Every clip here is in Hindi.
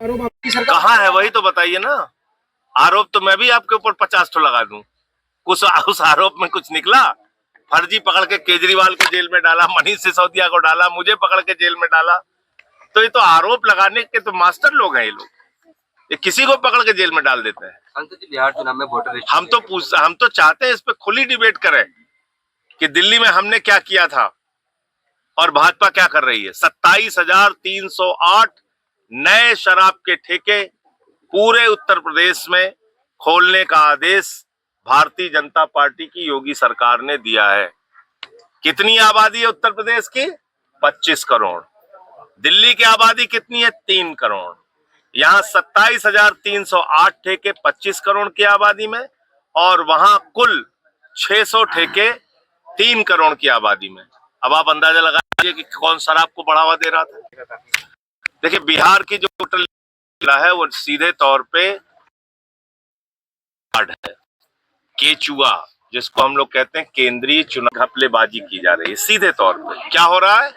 आरोप आपकी सरकार कहाँ है वही तो बताइए ना। आरोप तो मैं भी आपके ऊपर 50 ठो लगा दूं। कुछ उस आरोप में कुछ निकला? फर्जी पकड़ के केजरीवाल को जेल में डाला, मनीष सिसोदिया को डाला, मुझे पकड़ के जेल में डाला। तो ये तो आरोप लगाने के तो मास्टर लोग हैं ये लोग। ये किसी को पकड़ के जेल में डाल देते हैं। बिहार चुनाव में वोटर हम तो चाहते हैं इस पे खुली डिबेट करें कि दिल्ली में हमने क्या किया था और भाजपा क्या कर रही है। 27,308 नए शराब के ठेके पूरे उत्तर प्रदेश में खोलने का आदेश भारतीय जनता पार्टी की योगी सरकार ने दिया है। कितनी आबादी है उत्तर प्रदेश की? 25 करोड़। दिल्ली की आबादी कितनी है? 3 करोड़। यहाँ 27,308 ठेके 25 करोड़ की आबादी में, और वहां कुल 600 ठेके 3 करोड़ की आबादी में। अब आप अंदाजा लगाइए कि कौन शराब को बढ़ावा दे रहा था। देखिए, बिहार की जो टोटल है वो सीधे तौर पे है केचुआ, जिसको हम लोग कहते हैं केंद्रीय चुनाव घपलेबाजी की जा रही है। सीधे तौर पे क्या हो रहा है?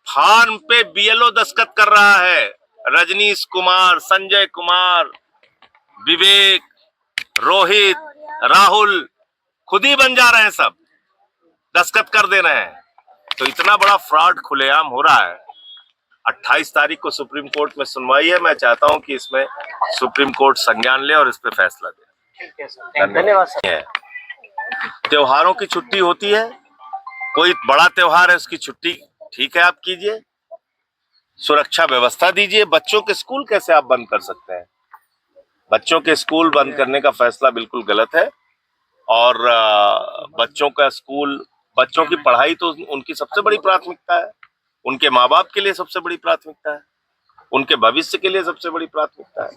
फॉर्म पे बीएलओ दस्तखत कर रहा है। रजनीश कुमार, संजय कुमार, विवेक, रोहित, राहुल खुद ही बन जा रहे हैं, सब दस्तखत कर दे रहे हैं। तो इतना बड़ा फ्रॉड खुलेआम हो रहा है। 28 तारीख को सुप्रीम कोर्ट में सुनवाई है। मैं चाहता हूं कि इसमें सुप्रीम कोर्ट संज्ञान ले और इस पे फैसला दे। ठीक है सर, धन्यवाद सर। त्योहारों की छुट्टी होती है, कोई बड़ा त्योहार है उसकी छुट्टी ठीक है आप कीजिए, सुरक्षा व्यवस्था दीजिए। बच्चों के स्कूल कैसे आप बंद कर सकते हैं? बच्चों के स्कूल बंद करने का फैसला बिल्कुल गलत है। और बच्चों का स्कूल, बच्चों की पढ़ाई तो उनकी सबसे बड़ी प्राथमिकता है, उनके माँ बाप के लिए सबसे बड़ी प्राथमिकता है, उनके भविष्य के लिए सबसे बड़ी प्राथमिकता है।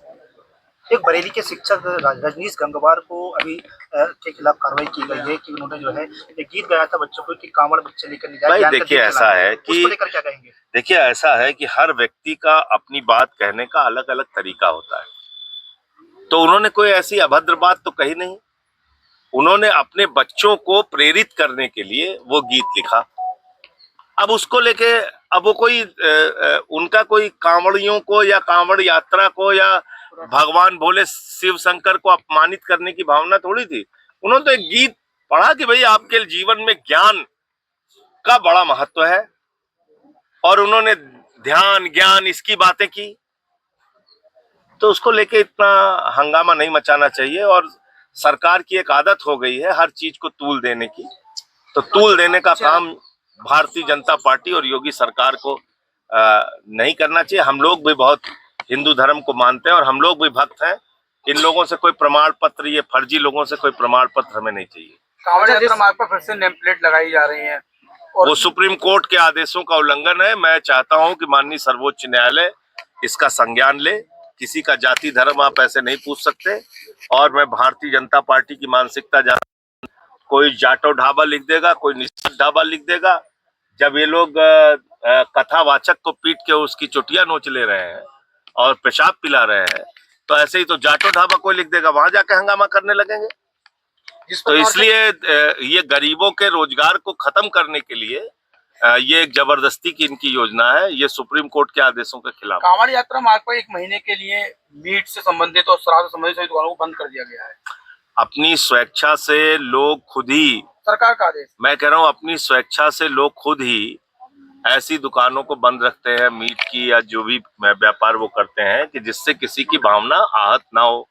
एक बरेली के शिक्षक रजनीश गंगवार को अभी के खिलाफ कार्रवाई की गई है कि उन्होंने जो है एक गीत गाया था बच्चों को कि कांवड़ बच्चे लेकर नहीं जाए। देखिए ऐसा है कि उसको लेकर क्या कहेंगे? देखिए ऐसा है कि हर व्यक्ति का अपनी बात कहने का अलग अलग तरीका होता है। तो उन्होंने कोई ऐसी अभद्र बात तो कही नहीं। उन्होंने अपने बच्चों को प्रेरित करने के लिए वो गीत लिखा। अब उसको लेके अब वो कोई उनका कोई कांवड़ियों को या कांवड़ यात्रा को या भगवान भोले शिव शंकर को अपमानित करने की भावना थोड़ी थी। उन्होंने तो एक गीत पढ़ा कि भाई आपके जीवन में ज्ञान का बड़ा महत्व है, और उन्होंने ध्यान ज्ञान इसकी बातें की। तो उसको लेके इतना हंगामा नहीं मचाना चाहिए। और सरकार की एक आदत हो गई है हर चीज को तूल देने की। तो तूल देने का काम भारतीय जनता पार्टी और योगी सरकार को नहीं करना चाहिए। हम लोग भी बहुत हिंदू धर्म को मानते हैं और हम लोग भी भक्त हैं। इन लोगों से कोई प्रमाण पत्र, ये फर्जी लोगों से कोई प्रमाण पत्र हमें नहीं चाहिए। कांवड़ यात्रा मार्ग पर फिर से नेम प्लेट लगाई जा रही है और वो सुप्रीम कोर्ट के आदेशों का उल्लंघन है। मैं चाहता हूं कि माननीय सर्वोच्च न्यायालय इसका संज्ञान ले। किसी का जाति धर्म आप ऐसे नहीं पूछ सकते। और मैं भारतीय जनता पार्टी की मानसिकता जानता हूं। कोई जाटो ढाबा लिख देगा, कोई निश्चित ढाबा लिख देगा। जब ये लोग कथावाचक को पीट के उसकी चुटिया नोच ले रहे हैं और पेशाब पिला रहे हैं, तो ऐसे ही तो जाटो ढाबा कोई लिख देगा, वहां जाके हंगामा करने लगेंगे। तो इसलिए ये गरीबों के रोजगार को खत्म करने के लिए ये एक जबरदस्ती की इनकी योजना है। ये सुप्रीम कोर्ट के आदेशों के खिलाफ। कांवड़ यात्रा मार्ग पर 1 महीने के लिए मीट से संबंधित और शराब से संबंधित सभी दुकानों को बंद कर दिया गया है। अपनी स्वेच्छा से लोग खुद ही, सरकार का आदेश, मैं कह रहा हूँ अपनी स्वेच्छा से लोग खुद ही ऐसी दुकानों को बंद रखते हैं, मीट की या जो भी व्यापार वो करते हैं, कि जिससे किसी की भावना आहत ना हो।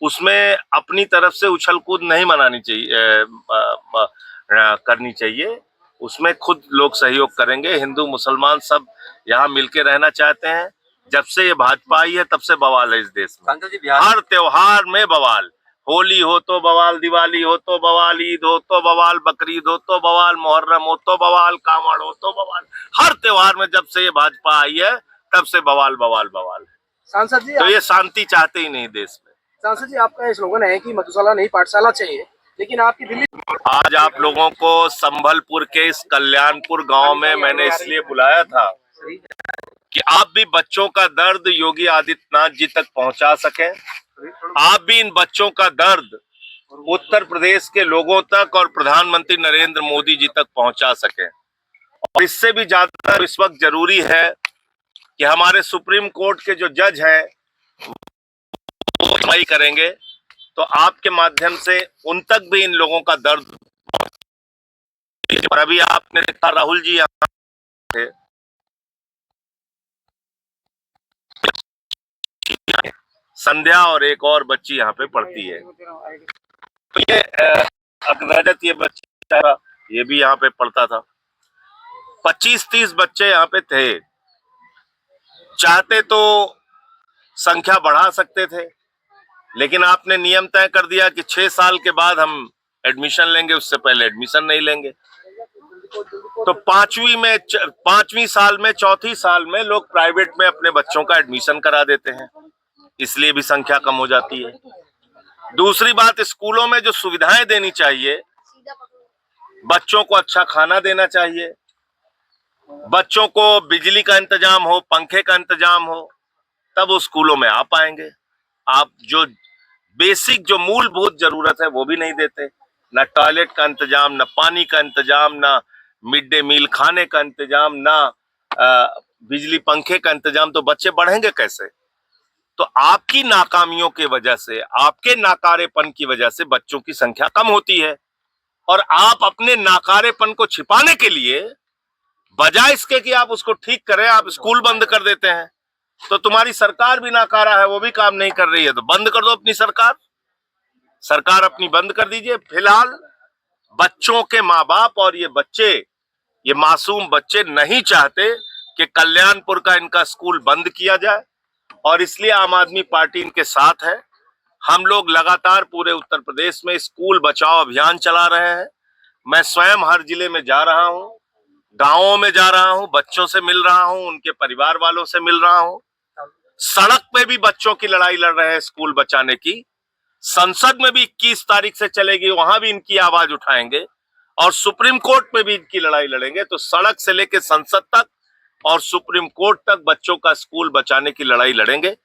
उसमें अपनी तरफ से उछल कूद नहीं मनानी चाहिए, करनी चाहिए। उसमें खुद लोग सहयोग करेंगे। हिंदू मुसलमान सब यहाँ मिलके रहना चाहते हैं। जब से ये भाजपा आई है तब से बवाल है इस देश में। हर त्योहार में बवाल। होली हो तो बवाल, दिवाली हो तो बवाल, ईद हो तो बवाल, बकरीद हो तो बवाल, मुहर्रम हो तो बवाल, कांवड़ हो तो बवाल। हर त्योहार में जब से ये भाजपा आई है तब से बवाल बवाल बवाल। सांसद जी, तो ये शांति चाहते ही नहीं देश में। सांसद जी, आपका स्लोगन है कि मधुशाला नहीं पाठशाला चाहिए, लेकिन आपकी दिल्ली आज आप लोगों को संभलपुर के इस कल्याणपुर गांव में मैंने इसलिए बुलाया था कि आप भी बच्चों का दर्द योगी आदित्यनाथ जी तक पहुंचा सकें। आप भी इन बच्चों का दर्द उत्तर प्रदेश के लोगों तक और प्रधानमंत्री नरेंद्र मोदी जी तक पहुंचा सकें। और इससे भी ज्यादा इस वक्त जरूरी है कि हमारे सुप्रीम कोर्ट के जो जज हैं वो सुनवाई करेंगे, तो आपके माध्यम से उन तक भी इन लोगों का दर्द। और अभी आपने देखा राहुल जी यहाँ थे, संध्या और एक और बच्ची यहाँ पे पढ़ती है। तो ये रजत, ये बच्चा ये भी यहाँ पे पढ़ता था। 25-30 बच्चे यहाँ पे थे। चाहते तो संख्या बढ़ा सकते थे, लेकिन आपने नियम तय कर दिया कि 6 साल के बाद हम एडमिशन लेंगे, उससे पहले एडमिशन नहीं लेंगे। तो 5वीं साल में, चौथी साल में लोग प्राइवेट में अपने बच्चों का एडमिशन करा देते हैं, इसलिए भी संख्या कम हो जाती है। दूसरी बात, स्कूलों में जो सुविधाएं देनी चाहिए, बच्चों को अच्छा खाना देना चाहिए, बच्चों को बिजली का इंतजाम हो, पंखे का इंतजाम हो, तब वो स्कूलों में आ पाएंगे। आप जो बेसिक, जो मूलभूत जरूरत है वो भी नहीं देते, ना टॉयलेट का इंतजाम, ना पानी का इंतजाम, ना मिड डे मील खाने का इंतजाम, ना बिजली पंखे का इंतजाम, तो बच्चे बढ़ेंगे कैसे? तो आपकी नाकामियों की वजह से, आपके नाकारेपन की वजह से बच्चों की संख्या कम होती है। और आप अपने नाकारेपन को छिपाने के लिए, बजाय इसके कि आप उसको ठीक करें, आप स्कूल बंद कर देते हैं। तो तुम्हारी सरकार भी नाकारा है, वो भी काम नहीं कर रही है, तो बंद कर दो अपनी सरकार अपनी बंद कर दीजिए। फिलहाल बच्चों के माँ बाप और ये बच्चे, ये मासूम बच्चे नहीं चाहते कि कल्याणपुर का इनका स्कूल बंद किया जाए, और इसलिए आम आदमी पार्टी इनके साथ है। हम लोग लगातार पूरे उत्तर प्रदेश में स्कूल बचाओ अभियान चला रहे हैं। मैं स्वयं हर जिले में जा रहा हूं, गांवों में जा रहा हूं, बच्चों से मिल रहा हूं, उनके परिवार वालों से मिल रहा हूं। सड़क पे भी बच्चों की लड़ाई लड़ रहे हैं स्कूल बचाने की। संसद में भी 21 तारीख से चलेगी, वहां भी इनकी आवाज उठाएंगे, और सुप्रीम कोर्ट में भी इनकी लड़ाई लड़ेंगे। तो सड़क से लेकर संसद तक और सुप्रीम कोर्ट तक बच्चों का स्कूल बचाने की लड़ाई लड़ेंगे।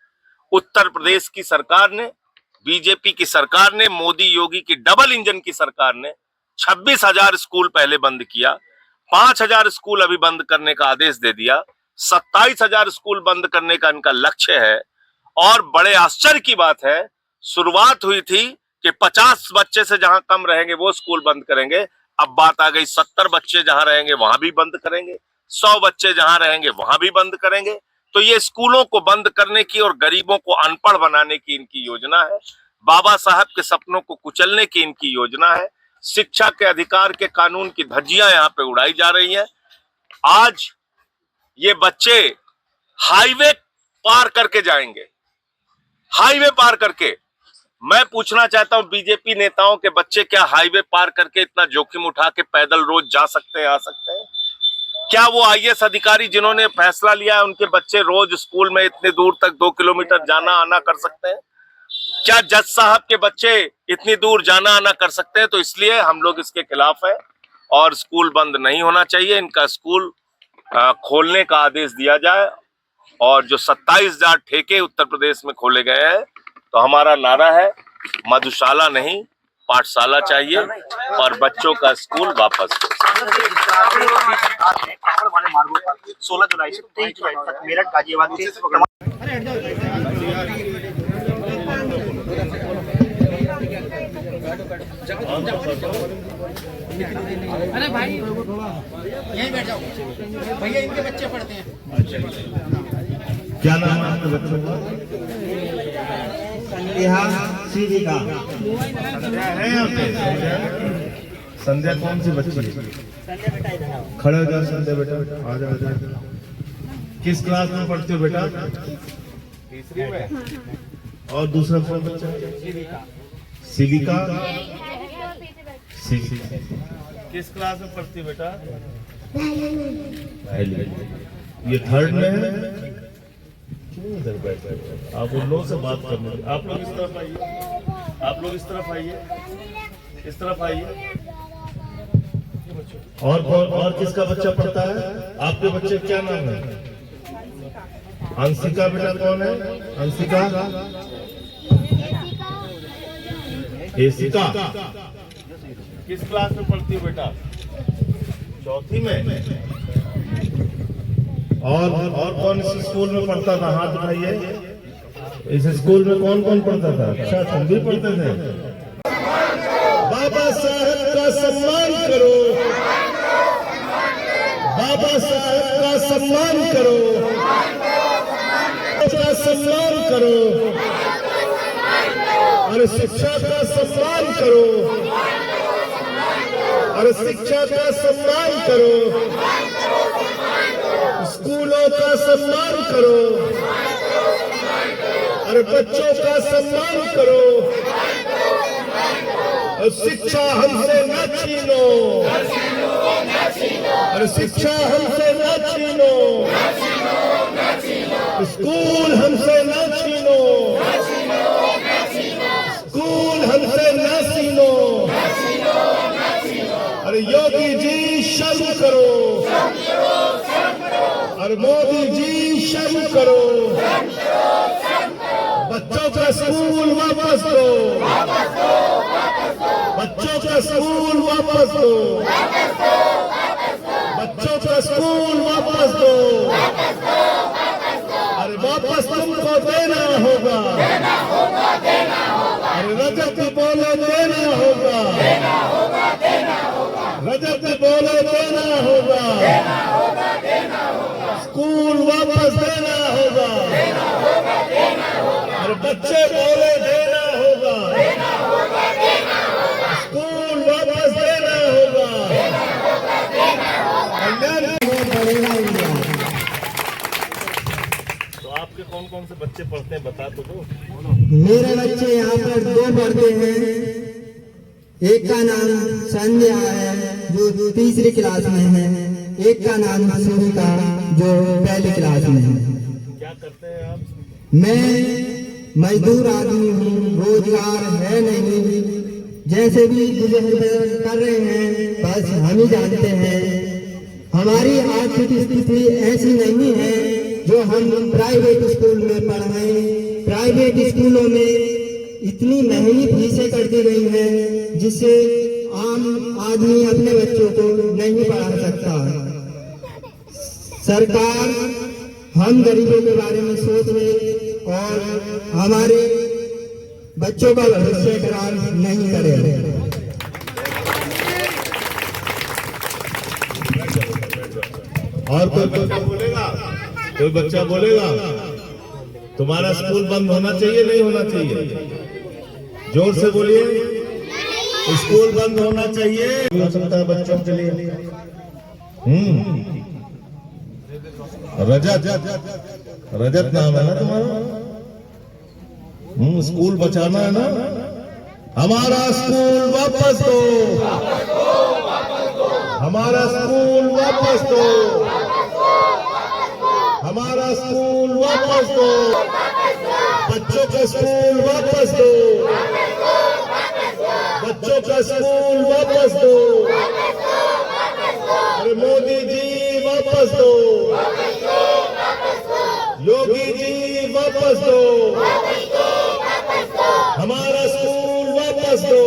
उत्तर प्रदेश की सरकार ने, बीजेपी की सरकार ने, मोदी योगी की डबल इंजन की सरकार ने 26,000 स्कूल पहले बंद किया, 5,000 स्कूल अभी बंद करने का आदेश दे दिया, 27,000 स्कूल बंद करने का इनका लक्ष्य है। और बड़े आश्चर्य की बात है, शुरुआत हुई थी कि 50 बच्चे से जहां कम रहेंगे वो स्कूल बंद करेंगे, अब बात आ गई 70 बच्चे जहां रहेंगे वहां भी बंद करेंगे, 100 बच्चे जहां रहेंगे वहां भी बंद करेंगे। तो ये स्कूलों को बंद करने की और गरीबों को अनपढ़ बनाने की इनकी योजना है। बाबा साहब के सपनों को कुचलने की इनकी योजना है। शिक्षा के अधिकार के कानून की धज्जियां यहाँ पे उड़ाई जा रही है। आज ये बच्चे हाईवे पार करके जाएंगे, हाईवे पार करके। मैं पूछना चाहता हूं, बीजेपी नेताओं के बच्चे क्या हाईवे पार करके इतना जोखिम उठा के पैदल रोज जा सकते हैं, आ सकते हैं? क्या वो आईएएस अधिकारी जिन्होंने फैसला लिया है, उनके बच्चे रोज स्कूल में इतने दूर तक 2 किलोमीटर जाना आना कर सकते हैं? क्या जज साहब के बच्चे इतनी दूर जाना आना कर सकते हैं? तो इसलिए हम लोग इसके खिलाफ है, और स्कूल बंद नहीं होना चाहिए। इनका स्कूल खोलने का आदेश दिया जाए। और जो 27,000 ठेके उत्तर प्रदेश में खोले गए हैं, तो हमारा नारा है, मधुशाला नहीं पाठशाला चाहिए, और बच्चों का स्कूल वापस। 16 जुलाई से 23 जुलाई तक मेरठ, गाजियाबाद के अरे भाई यहीं बैठ जाओ भैया, इनके बच्चे पढ़ते हैं। क्या नाम है आपके बच्चों का? संध्या है यहाँ पे। संध्या कौन सी बच्ची? खड़े हो जाओ संध्या बेटा, आ जाओ, आ जाओ। किस क्लास में पढ़ते हो बेटा? तीसरी में। और दूसरा कौन बच्चा? सिविका। किस क्लास में पढ़ती हो बेटा? ये थर्ड में है। क्यों इधर बैठे? आप उन लोगों से बात करने, आप लोग इस तरफ आइए, आप लोग इस तरफ आइए, इस तरफ आइए। और किसका बच्चा पढ़ता है? आपके बच्चे क्या नाम है? अंशिका बेटा कौन है? अंशिका, एशिका। किस क्लास में पढ़ती हो बेटा? चौथी में। और कौन इस स्कूल में पढ़ता था? हाथ उठाइए। इस स्कूल में कौन कौन पढ़ता था? अच्छा, तुम भी पढ़ते थे। बाबा साहब का सम्मान करो, बाबा साहब का सम्मान करो, का सम्मान करो, और शिक्षा का सम्मान करो, और शिक्षा का सम्मान करो, स्कूलों का सम्मान करो, और बच्चों का सम्मान करो, और शिक्षा हमसे न छीनो, और शिक्षा हमसे न छीनो, स्कूल हमसे न छीनो, स्कूल हमसे न छीनो। अरे योगी जी शर्म करो, और मोदी जी शर्म करो, बच्चों का स्कूल वापस दो, बच्चों का स्कूल वापस दो, बच्चों का स्कूल वापस दो। अरे वापस तुमको देना होगा, अरे रजत बोले देना होगा, रजत बोले देना होगा, स्कूल वापस देना होगा, अरे बच्चे बोले देना होगा, स्कूल वापस देना होगा। तो आपके कौन कौन से बच्चे पढ़ते हैं बता तो दो। मेरे बच्चे यहाँ पर 2 पढ़ते हैं। एक का नाम संध्या है जो 3री क्लास में है, एक का नाम सुनीता जो 1ली क्लास में है। क्या करते हैं आप? मैं मजदूर आदमी हूँ, रोजगार है नहीं, जैसे भी गुजर कर रहे हैं बस हम ही जानते हैं। हमारी आर्थिक स्थिति ऐसी नहीं है जो हम प्राइवेट स्कूल में पढ़ाएं। प्राइवेट स्कूलों में इतनी महंगी फीसें कर दी गई हैं जिससे आम आदमी अपने बच्चों को नहीं पढ़ा सकता। सरकार हम गरीबों के बारे में सोच रहे और हमारे बच्चों का भविष्य खराब नहीं करे। और कोई बच्चा बोलेगा? कोई बच्चा बोलेगा? तुम्हारा स्कूल बंद होना चाहिए नहीं होना चाहिए? जोर से बोलिए। स्कूल बंद होना चाहिए। हो सकता है बच्चों के लिए। रजत रजत नाम है ना तुम्हारा? स्कूल बचाना है ना? हमारा स्कूल वापस दो, हमारा स्कूल वापस दो, हमारा स्कूल वापस दो, बच्चों का स्कूल वापस दो, बच्चों का स्कूल वापस दो। अरे मोदी जी वापस दो, योगी जी वापस दो, हमारा स्कूल वापस दो।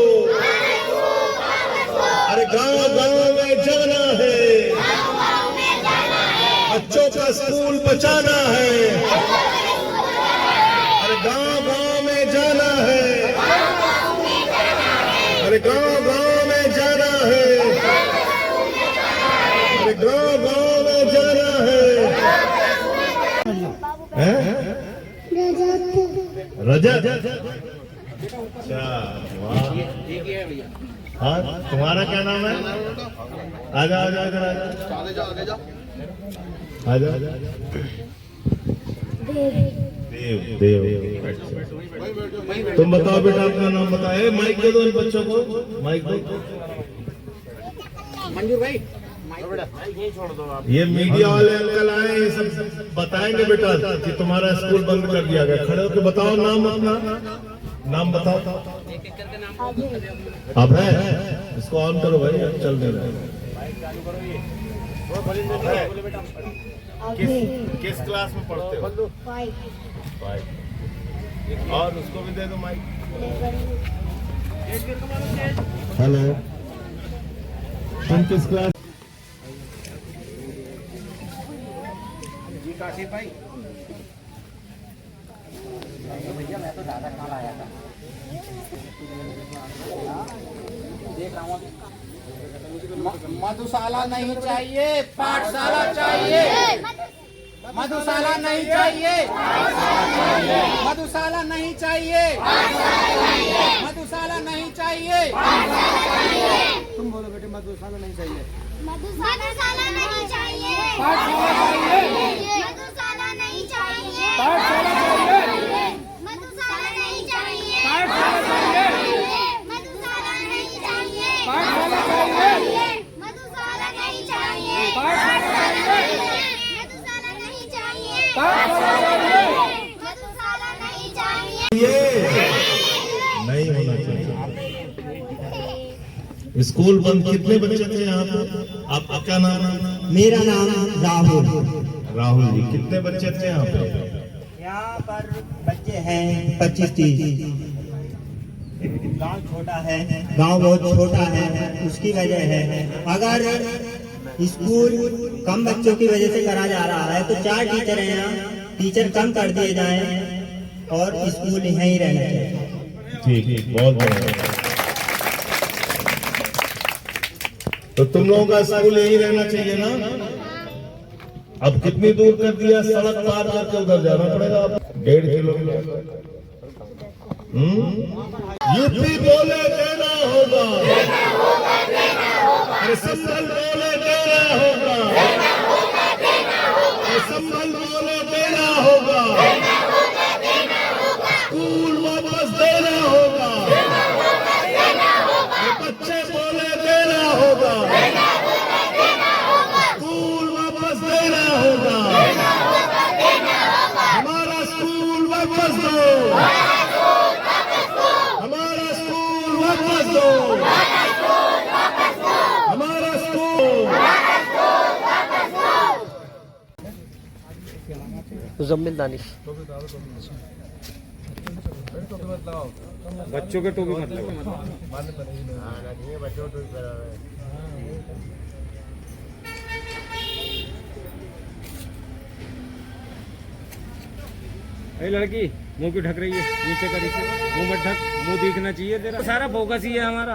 अरे गांव गांव में जाना है, बच्चों का स्कूल बचाना है। अरे गांव गांव में जाना है, अरे गांव गांव में जाना है, अरे गांव गांव में जाना है। रजत? अच्छा, वाह। हाँ, तुम्हारा क्या नाम है? आजा आजा आजा आजा आजा। देव देव। तुम बताओ बेटा अपना नाम बताओ। माइक दे दो इन बच्चों को, माइक दो। मंजूर भाई ये मीडिया वाले अंकल आए, ये सब बताएंगे बेटा कि तुम्हारा स्कूल बंद कर दिया गया। खड़े होकर बताओ नाम, अपना नाम बताओ। अब है, इसको ऑन करो भाई, अब चल दे रहा है। किस क्लास में पढ़ते हो? 5। और उसको भी दे दो माइक। हेलो, तुम किस क्लास? आसिफ भाई भैया मैं तो दादा कहाँ आया था देख रहा हूँ मधुशाला नहीं चाहिए पाठशाला चाहिए मधुशाला नहीं चाहिए मधुशाला नहीं चाहिए मधुशाला नहीं चाहिए तुम बोलो बेटे मधुशाला नहीं चाहिए मधुशाला नहीं चाहिए पाठशाला चाहिए मधुशाला नहीं चाहिए पाठशाला चाहिए मधुशाला नहीं चाहिए पाठशाला चाहिए मधुशाला नहीं चाहिए पाठशाला चाहिए मधुशाला नहीं चाहिए पाठशाला चाहिए मधुशाला नहीं चाहिए पाठशाला चाहिए मधुशाला नहीं चाहिए ये नहीं होना चाहिए। स्कूल बंद कितने बच्चे थे यहाँ पे? आपका क्या नाम है? मेरा नाम राहुल। राहुल जी, कितने बच्चे थे यहाँ पे? यहाँ पर बच्चे हैं 25-30। गांव छोटा है, गांव बहुत छोटा है, उसकी वजह है। अगर स्कूल कम बच्चों की वजह से करा जा रहा है तो 4 टीचर हैं यहाँ, टीचर कम कर दिए जाएं और स्कूल यहीं रहना चाहिए। ठीक, बहुत बढ़िया। तो तुम लोगों का स्कूल यही रहना चाहिए ना? अब कितनी दूर कर दिया? सड़क पार करके उधर जाना पड़ेगा। 1.5 किलोमीटर। यूपी बोले देना होगा, अरे संभल बोले देना होगा, अरे संभल बोले देना होगा, स्कूल वापस देना होगा, बच्चे बोले देना होगा, स्कूल वापस देना होगा, हमारा स्कूल वापस दो, हमारा स्कूल वापस दो, हमारा स्कूल। मुजम्मिल दानिश। बच्चों के टोपी मत लगाओ लड़की मुंह क्यों ढक रही है? नीचे कर, मुंह मत ढक, मुंह दिखना चाहिए तेरा। सारा फोकस ही है हमारा।